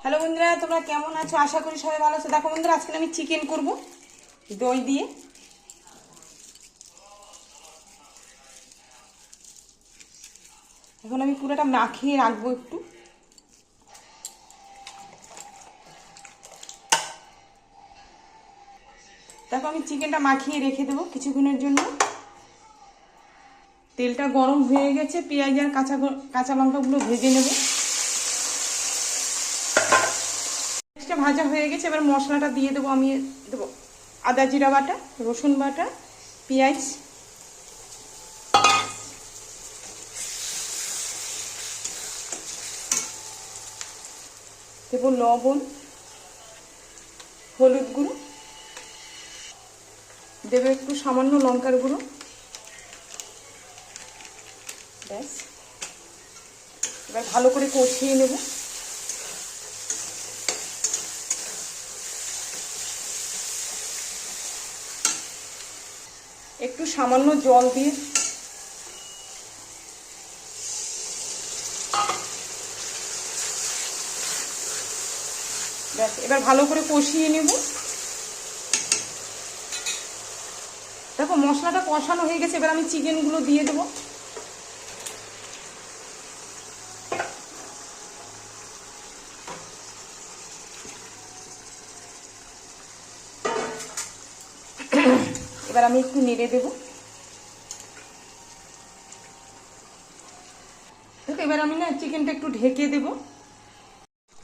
Hello বন্ধুরা, তোমরা কেমন আছো? আশা করি সবাই ভালো আছো। দেখো বন্ধুরা, আজকে আমি চিকেন করব দই দিয়ে। এখন আমি পুরোটা মাখিয়ে রাখবো একটু। দেখো আমি চিকেনটা মাখিয়ে রেখে দেবো কিছুক্ষণের জন্য। তেলটা গরম হয়ে গেছে, পেঁয়াজ আর কাঁচা লঙ্কাগুলো ভেজে নেব। ভাজা হয়ে গেছে, এবার মশলাটা দিয়ে দেবো। আমি দেবো আদা জিরা বাটা, রসুন বাটা, পেঁয়াজ, দেবো লবণ, হলুদ গুঁড়ো, দেবো একটু সামান্য লঙ্কার গুঁড়ো। ব্যাস, এবার ভালো করে কষিয়ে নেব। একটু সামান্য জল দিয়ে ব্যাস, এবার ভালো করে কষিয়ে নেব। দেখো মশলাটা কষানো হয়ে গেছে, এবার আমি চিকেনগুলো দিয়ে দেবো। এবার আমি একটু নেড়ে দেবো। দেখো এবার আমি না চিকেনটা একটু ঢেকে দেবো।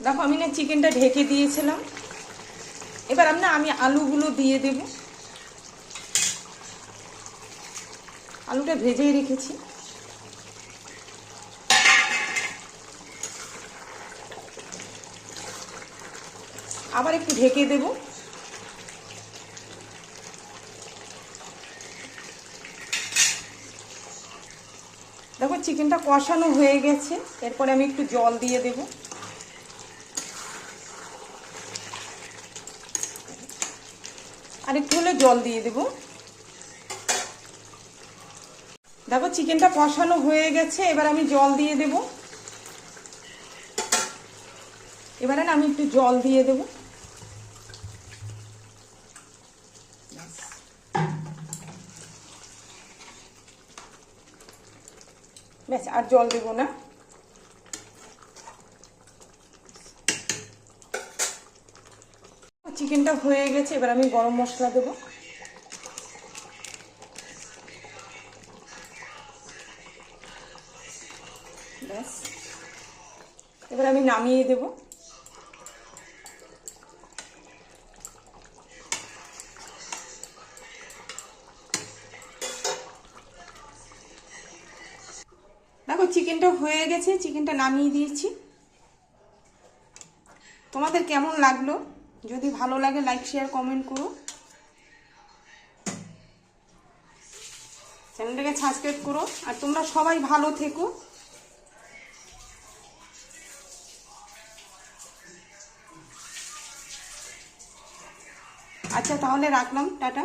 দেখো আমি না চিকেনটা ঢেকে দিয়েছিলাম। এবার আমি আলুগুলো দিয়ে দেব। আলুটা ভেজেই রেখেছি। আবার একটু ঢেকে দেব। দেখো চিকেনটা কষানো হয়ে গেছে, এরপরে আমি একটু জল দিয়ে দেব। আর একটু হলে জল দিয়ে দেব। দেখো চিকেনটা কষানো হয়ে গেছে, এবার আমি জল দিয়ে দেব। এবারে না আমি একটু জল দিয়ে দেব। ব্যাস, আর জল দেব না। চিকেনটা হয়ে গেছে, এবার আমি গরম মশলা দেব। ব্যাস, এবার আমি নামিয়ে দেব। দেখো চিকেনটা হয়ে গেছে, চিকেনটা নামিয়ে দিয়েছি। তোমাদের কেমন লাগলো? যদি ভালো লাগে লাইক শেয়ার কমেন্ট করো, চ্যানেলটাকে সাবস্ক্রাইব করো। আর তোমরা সবাই ভালো থেকো। আচ্ছা তাহলে রাখলাম, টাটা।